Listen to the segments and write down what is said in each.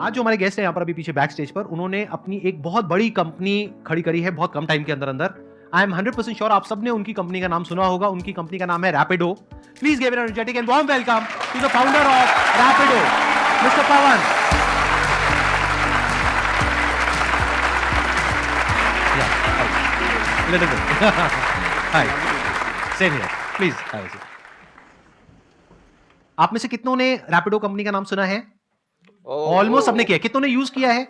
आज जो हमारे गेस्ट हैं यहाँ पर अभी पीछे बैक स्टेज पर, उन्होंने अपनी एक बहुत बड़ी कंपनी खड़ी करी है बहुत कम टाइम के अंदर अंदर। आई एम 100% श्योर आप सबने उनकी कंपनी का नाम सुना होगा। उनकी कंपनी का नाम है Rapido. Please give an energetic and warm welcome to the founder of Rapido, mister Pavan. Little bit. Hi. Same here. Please. Hi. आप में से कितनों ने रैपिडो कंपनी का नाम सुना है? ऑलमोस्ट सबने किया। कितनों ने यूज किया है?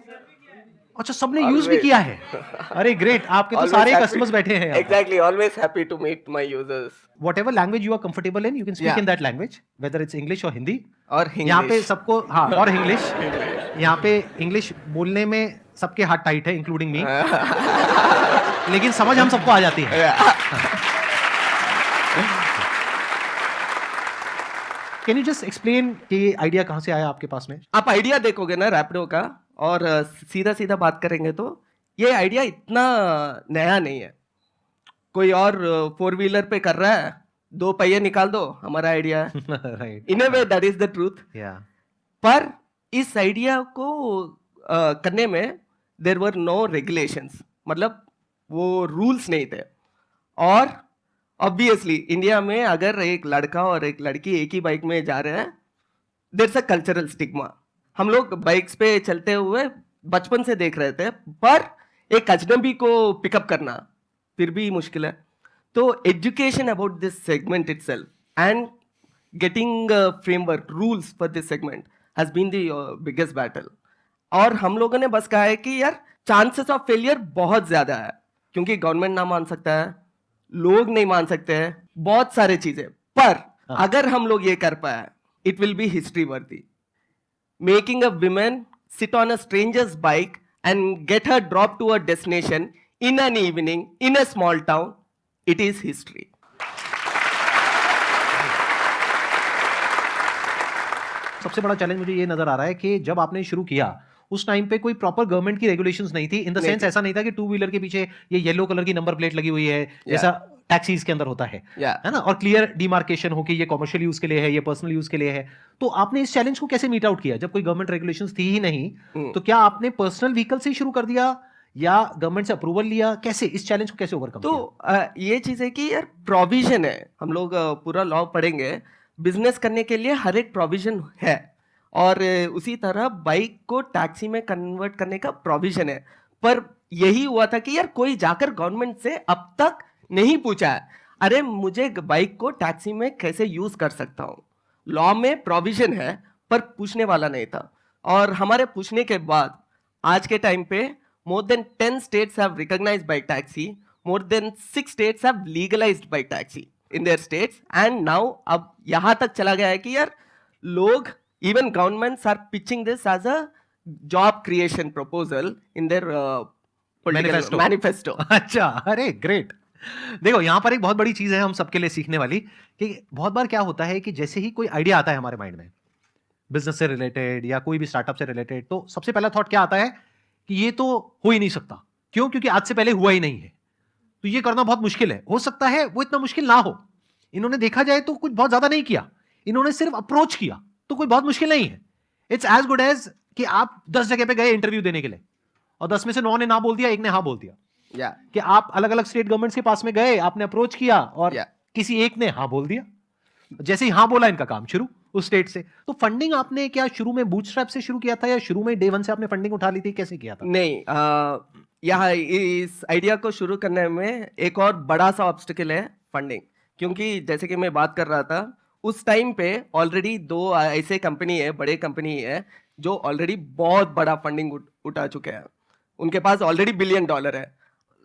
अच्छा, सबने यूज भी किया है। अरे ग्रेट, आपके तो सारे कस्टमर्स बैठे हैं। Exactly, always happy to meet my users. Whatever language you are comfortable in, you can speak in that language, whether it's English or Hindi. और English. यहाँ पे सबको और इंग्लिश। यहाँ पे इंग्लिश बोलने में सबके हाथ टाइट है, इंक्लूडिंग मी। लेकिन समझ हम सबको आ जाती है। कैन यू जस्ट एक्सप्लेन कि आइडिया कहाँ से आया आपके पास में? आप आइडिया देखोगे ना रैपिडो का और सीधा सीधा बात करेंगे तो ये आइडिया इतना नया नहीं है। कोई और 4 व्हीलर पे कर रहा है, 2 पहिए निकाल दो, हमारा आइडिया है। Right. In a way that is the truth. पर इस आइडिया को करने में देयर वर नो रेगुलेशंस, मतलब वो रूल्स नहीं थे। और ऑब्वियसली इंडिया में अगर एक लड़का और एक लड़की एक ही बाइक में जा रहे हैं, there is a cultural stigma. हम लोग बाइक्स पे चलते हुए बचपन से देख रहे थे, पर एक अजनबी को पिकअप करना फिर भी मुश्किल है। तो education about this segment itself and getting framework rules for this segment has been the biggest battle. और हम लोगों ने बस कहा है कि यार चांसेस ऑफ फेलियर बहुत ज्यादा है, क्योंकि गवर्नमेंट ना मान सकता है, लोग नहीं मान सकते हैं, बहुत सारे चीजें। पर अगर हम लोग ये कर पाए, इट विल बी हिस्ट्री वर्दी। Making a women sit on a stranger's bike and get her drop to a destination in an evening in a small town, it is history. सबसे बड़ा चैलेंज मुझे ये नजर आ रहा है कि जब आपने शुरू किया उस टाइम पे कोई प्रॉपर गवर्नमेंट की रेगुलेशंस नहीं थी। इन द सेंस ऐसा नहीं था कि 2 व्हीलर के पीछे ये येलो कलर की नंबर प्लेट लगी हुई है जैसा टैक्सीज के अंदर होता है ना, और क्लियर डिमार्केशन हो कि ये कमर्शियल यूज के लिए है, ये पर्सनल यूज के लिए है। तो आपने इस चैलेंज को कैसे मीट आउट किया जब कोई गवर्नमेंट रेगुलेशंस थी ही नहीं? तो क्या आपने पर्सनल व्हीकल से शुरू कर दिया या गवर्नमेंट से अप्रूवल लिया? कैसे इस चैलेंज को कैसे ओवरकम किया? तो ये चीज है कि यार प्रोविजन है, हम लोग पूरा लॉ पढ़ेंगे, बिजनेस करने के लिए हर एक प्रोविजन है, और उसी तरह बाइक को टैक्सी में कन्वर्ट करने का प्रोविजन है। पर यही हुआ था कि यार कोई जाकर गवर्नमेंट से अब तक नहीं पूछा है, अरे मुझे बाइक को टैक्सी में कैसे यूज कर सकता हूँ। लॉ में प्रोविजन है पर पूछने वाला नहीं था। और हमारे पूछने के बाद आज के टाइम पे more than 10 states have recognized bike taxi, more than 6 states have legalized bike taxi in their states, and now अब यहाँ तक चला गया है कि यार लोग, even governments are pitching this as a job creation proposal in their political manifesto. अच्छा, अरे ग्रेट। देखो यहाँ पर एक बहुत बड़ी चीज है हम सबके लिए सीखने वाली, कि बहुत बार क्या होता है कि जैसे ही कोई आइडिया आता है हमारे माइंड में बिजनेस से रिलेटेड या कोई भी स्टार्टअप से रिलेटेड, तो सबसे पहला थॉट क्या आता है कि ये तो हो ही नहीं सकता। क्यों? क्योंकि आज से पहले हुआ ही नहीं है, तो ये करना बहुत मुश्किल है। हो सकता है वो इतना मुश्किल ना हो, इन्होंने देखा जाए तो कुछ बहुत ज्यादा नहीं किया, इन्होंने सिर्फ अप्रोच किया, तो कोई बहुत मुश्किल नहीं है। इट्स एज गुड एज कि आप 10 जगह पे गए इंटरव्यू देने के लिए और 10 में से 9 ने ना बोल दिया, 1 ने हाँ बोल दिया। कि आप अलग अलग स्टेट गवर्नमेंट के पास में गए, आपने अप्रोच किया और किसी एक ने हाँ बोल दिया। जैसे ही हाँ बोला, इनका काम शुरू उस स्टेट से। तो फंडिंग आपने क्या शुरू में बूटस्ट्रैप से शुरू किया था या शुरू में डे 1 से आपने फंडिंग उठा ली थी? कैसे किया था? नहीं, यहाँ इस आइडिया को शुरू करने में एक और बड़ा सा ऑब्स्टिकल है फंडिंग। क्योंकि जैसे कि मैं बात कर रहा था, उस टाइम पे ऑलरेडी 2 ऐसे कंपनी है, बड़े कंपनी है, जो ऑलरेडी बहुत बड़ा फंडिंग उठा चुके हैं। उनके पास ऑलरेडी $1 बिलियन है।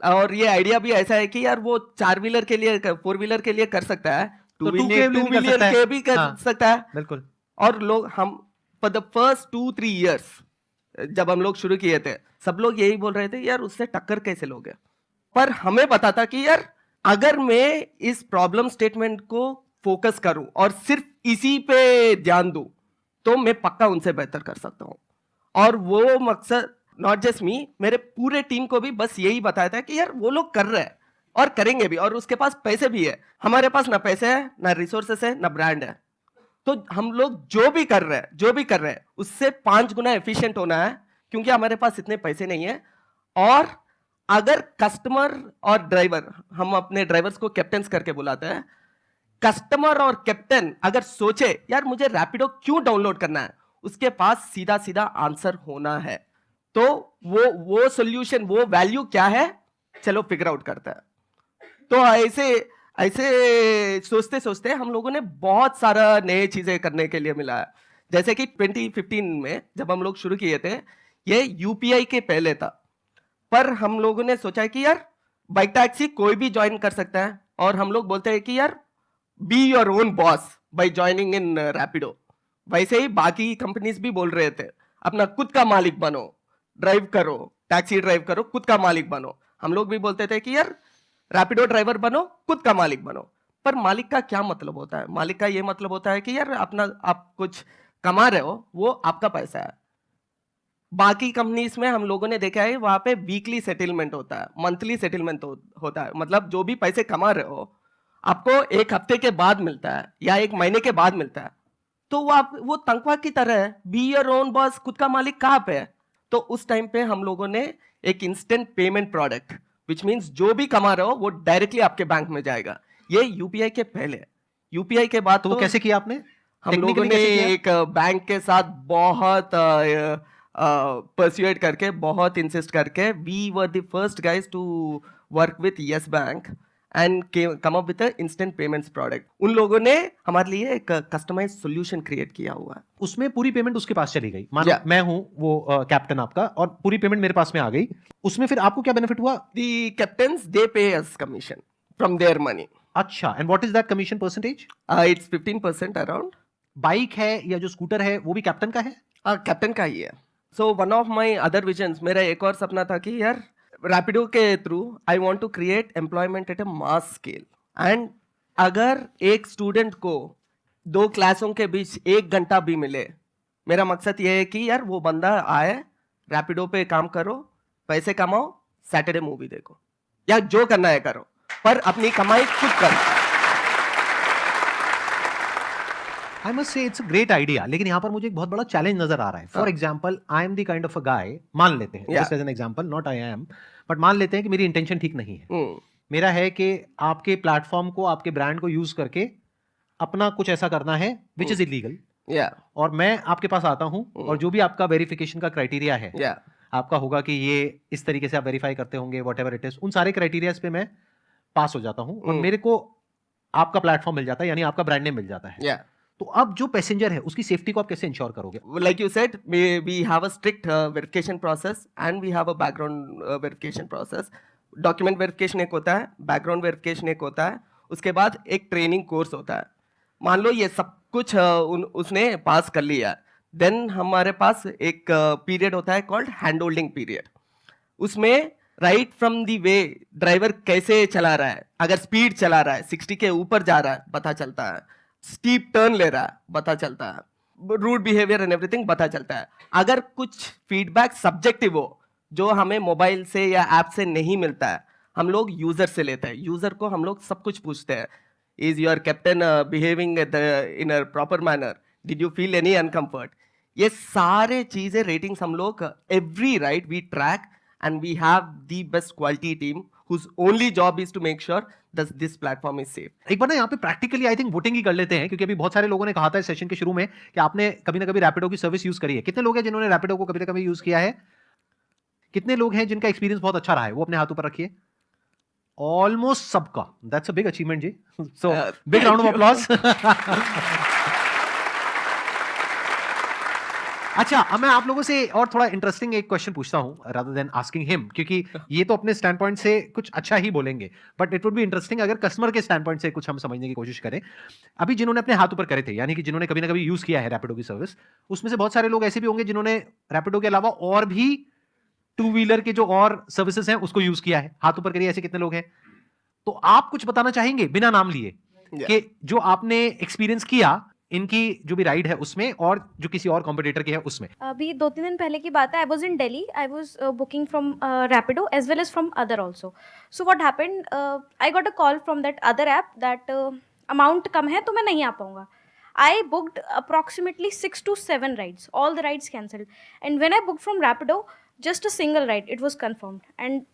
और ये आइडिया भी ऐसा है कि यार वो 4 व्हीलर के लिए, 4 व्हीलर के लिए कर सकता है, 2 व्हीलर के भी कर सकता है। बिल्कुल। और लोग, हम फॉर द फर्स्ट 2-3 इयर्स जब हम लोग शुरू किए थे, सब लोग यही बोल रहे थे यार उससे टक्कर कैसे लोगे। पर हमें पता था कि यार अगर मैं इस प्रॉब्लम स्टेटमेंट को फोकस करूं और सिर्फ इसी पे ध्यान दूं, तो मैं पक्का उनसे बेहतर कर सकता हूं। और वो मकसद नॉट जस्ट मी, मेरे पूरे टीम को भी बस यही बताया था कि यार वो लोग कर रहे हैं और करेंगे भी, और उसके पास पैसे भी है। हमारे पास ना पैसे है, ना रिसोर्सेस है, ना ब्रांड है। तो हम लोग जो भी कर रहे हैं उससे 5 गुना एफिशिएंट होना है, क्योंकि हमारे पास इतने पैसे नहीं है। और अगर कस्टमर और ड्राइवर, हम अपने ड्राइवर्स को कैप्टन्स करके बुलाते हैं, कस्टमर और कैप्टन अगर सोचे यार मुझे रैपिडो क्यों डाउनलोड करना है, उसके पास सीधा सीधा आंसर होना है। तो वो सॉल्यूशन, वो वैल्यू क्या है, चलो फिगर आउट करते हैं। तो ऐसे ऐसे सोचते सोचते हम लोगों ने बहुत सारा नए चीजें करने के लिए मिला है। जैसे कि 2015 में जब हम लोग शुरू किए थे, ये यूपीआई के पहले था, पर हम लोगों ने सोचा कि यार बाइक टैक्सी कोई भी ज्वाइन कर सकता है, और हम लोग बोलते हैं कि यार be your own boss by joining in Rapido. वैसे ही बाकी कंपनीज भी बोल रहे थे अपना खुद का मालिक बनो, ड्राइव करो, टैक्सी ड्राइव करो, खुद का मालिक बनो। हम लोग भी बोलते थे कि यार रैपिडो ड्राइवर बनो, खुद का मालिक बनो। पर मालिक का क्या मतलब होता है? मालिक का ये मतलब होता है कि यार अपना आप कुछ कमा रहे हो, वो आपका पैसा है। बाकी कंपनीज में हम लोगों ने देखा है वहां पे वीकली सेटलमेंट होता है, मंथली सेटलमेंट होता है। मतलब जो भी पैसे कमा रहे हो आपको एक हफ्ते के बाद मिलता है या एक महीने के बाद मिलता है। तो वो तनख्वाह की तरह है। बी योर ओन बॉस, खुद का मालिक कहाँ पे है? तो उस टाइम पे हम लोगों ने एक instant payment product, which means जो भी कमा रहे हो वो डायरेक्टली आपके बैंक में जाएगा। ये यूपीआई के पहले। यूपीआई के बाद तो वो कैसे किया आपने? हम लोगों टेक्निकली ने कैसे किया? एक बैंक के साथ बहुत परस्यूएट करके, बहुत इंसिस्ट करके, we were the first guys to work with Yes Bank and come up with instant payments product. उन लोगों ने हमारे लिए एक कस्टमाइज सॉल्यूशन क्रिएट किया हुआ है। उसमें पूरी पेमेंट उसके पास चली गई, मानो Yeah. मैं हूं वो कैप्टन आपका, और पूरी पेमेंट मेरे पास में आ गई। उसमें फिर आपको क्या बेनिफिट हुआ? The captains, they pay us commission from their money. अच्छा, and what is that commission percentage? It's 15% around. Bike है या जो स्कूटर है वो भी कैप्टन का है? कैप्टन का ही है। So one of my other visions, मेरा एक और सपना था कि यार रैपिडो के through I want to create employment at a mass scale. And अगर एक स्टूडेंट को 2 क्लासों के बीच 1 घंटा भी मिले, मेरा मकसद ये है कि यार वो बंदा आए, रैपिडो पे काम करो, पैसे कमाओ, सैटरडे मूवी देखो, या जो करना है करो, पर अपनी कमाई खुद करो। I must say it's a great idea, लेकिन यहाँ पर मुझे एक बहुत बड़ा चैलेंज नजर आ रहा है। For example, I am the kind of a guy, मान लेते हैं, just as an example, not I am, but मान लेते हैं कि मेरी इंटेंशन ठीक नहीं है। मेरा है कि आपके प्लेटफॉर्म को, आपके ब्रांड को यूज करके अपना कुछ ऐसा करना है विच इज इलीगल, और मैं आपके पास आता हूं, और जो भी आपका वेरिफिकेशन का क्राइटेरिया है, आपका होगा कि ये इस तरीके से आप वेरीफाई करते होंगे, वट एवर इट इज, उन सारे क्राइटेरियाज पे मैं पास हो जाता हूं, और मेरे को आपका प्लेटफॉर्म मिल जाता है, यानी आपका ब्रांड नेम मिल जाता है। तो अब जो पैसेंजर है उसकी सेफ्टी को आप कैसे इंश्योर करोगे? Like you said, we have a strict verification process and we have a background verification process. Document verification एक होता है, बैकग्राउंड वेरिफिकेशन एक होता है, उसके बाद एक ट्रेनिंग कोर्स होता है। मान लो ये सब कुछ उसने पास कर लिया, देन हमारे पास एक पीरियड होता है कॉल्ड हैंड होल्डिंग पीरियड। उसमें right from the way driver कैसे चला रहा है, अगर स्पीड चला रहा है, 60 के ऊपर जा रहा है, पता चलता है, स्टीप टर्न ले रहा है, पता चलता है, रूड बिहेवियर एंड एवरीथिंग पता चलता है। अगर कुछ फीडबैक सब्जेक्टिव हो जो हमें मोबाइल से या ऐप से नहीं मिलता है, हम लोग यूजर से लेते हैं। यूजर को हम लोग सब कुछ पूछते हैं, is your captain behaving in a proper manner, did you feel any uncomfort, ये सारे चीजें रेटिंग्स हम लोग every ride we track, and we have the best quality team whose only job is to make sure that this platform is safe. एक बार ना यहाँ पे practically I think voting ही कर लेते हैं, क्योंकि अभी बहुत सारे लोगों ने कहा था इस सेशन के शुरू में कि आपने कभी ना कभी रैपिडो की सर्विस यूज करी है। कितने लोग हैं जिन्होंने रैपिडो को कभी ना कभी यूज किया है? कितने लोग हैं जिनका एक्सपीरियंस बहुत अच्छा रहा है? वो अपने हाथों पर रखिए। ऑलमोस्ट सबका। दैट्स अ बिग अचीवमेंट जी। So big round of applause. अच्छा, अब मैं आप लोगों से और थोड़ा इंटरेस्टिंग एक क्वेश्चन पूछता हूं रादर देन आस्किंग हिम, क्योंकि ये तो अपने स्टैंड पॉइंट से कुछ अच्छा ही बोलेंगे, but it would be interesting अगर कस्टमर के स्टैंड पॉइंट से कुछ हम समझने की कोशिश करें। अभी जिन्होंने अपने हाथ ऊपर करे थे, यानी कि जिन्होंने कभी ना कभी यूज किया है रैपिडो की सर्विस, उसमें से बहुत सारे लोग ऐसे भी होंगे जिन्होंने रैपिडो के अलावा और भी 2 व्हीलर के जो और सर्विसेज हैं उसको यूज किया है। हाथ ऊपर करिए, ऐसे कितने लोग हैं? तो आप कुछ बताना चाहेंगे बिना नाम लिए कि जो आपने एक्सपीरियंस किया इनकी जो भी राइड है उसमें, और जो किसी और कॉम्पिटिटर की है उसमें? अभी 2-3 दिन पहले की बात है, I was in Delhi, I was booking from Rapido as well as from other also. So what happened, I got a call from that other app that amount कम है तो मैं नहीं आ पाऊँगा। I booked approximately 6 to 7 rides. All the rides cancelled. And when I booked from Rapido, just a single ride, it was confirmed. And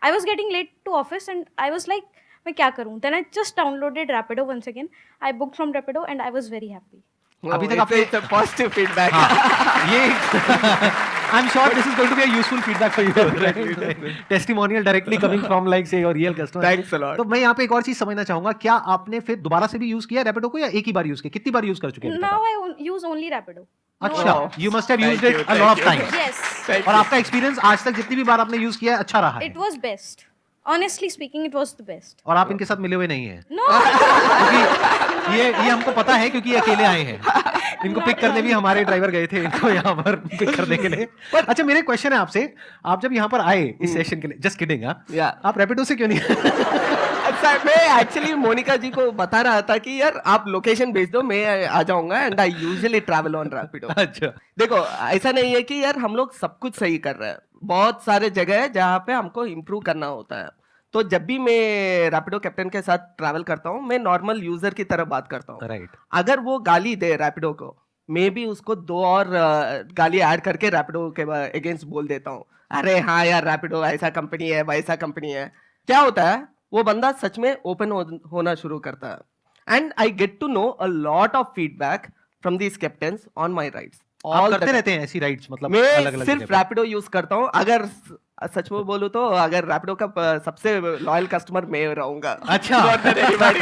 I was getting late to office, and I was like, मैं क्या करूं? Then I just downloaded Rapido once again. I booked from Rapido, and I was very happy. अभी तक आपने positive feedback हाँ, ये I am sure this is going to be a useful feedback for you, testimonial directly coming from like say your real customer. Thanks a lot. तो मैं यहाँ पे एक और चीज समझना चाहूंगा, क्या आपने फिर दोबारा से भी यूज किया रैपिडो को, या एक ही बार यूज किया? कितनी बार यूज कर चुके हैं? Now I use only Rapido. अच्छा, you must have used it a lot of times. Yes, और आपका एक्सपीरियंस आज तक जितनी भी बार आपने यूज किया है अच्छा रहा है, it was best. Honestly speaking, it was the best. और आप इनके साथ मिले हुए नहीं हैं No, क्योंकि ये हमको पता है, क्योंकि ये अकेले आए हैं. इनको पिक करने भी हमारे ड्राइवर गए थे इनको यहाँ पर पिक करने के लिए. अच्छा, मेरे क्वेश्चन है आपसे, आप जब यहाँ पर आए इस सेशन के लिए, जस्ट किडिंग, आप रैपिडो से क्यों नहीं? अच्छा, मैं एक्चुअली मोनिका जी को बता रहा था कि यार आप लोकेशन भेज दो, मैं आ जाऊंगा, and I usually travel on Rapido. अच्छा, देखो, ऐसा नहीं है कि यार हम लोग सब कुछ सही कर रहे हैं. बहुत सारे जगह है जहाँ पे हमको इम्प्रूव करना होता है. तो जब भी मैं रैपिडो कैप्टन के साथ ट्रैवल करता हूँ, मैं नॉर्मल यूजर की तरह बात करता हूँ. राइट. अगर वो गाली दे रैपिडो को, मैं भी उसको 2 और गाली ऐड करके रैपिडो के अगेंस्ट बोल देता हूँ. अरे हाँ यार, रैपिडो ऐसा कंपनी है, वैसा कंपनी है. क्या होता है, वो बंदा सच में ओपन होना शुरू करता है. And I get to know a lot of feedback from these captains on my rides. आप करते रहते हैं ऐसी राइड्स, मतलब मैं अलग-अलग सिर्फ जगह पे? रैपिडो यूज करता हूँ. अगर सच में बोलूं तो अगर रैपिडो का सबसे लॉयल कस्टमर मैं रहूंगा. अच्छा. Not that anybody.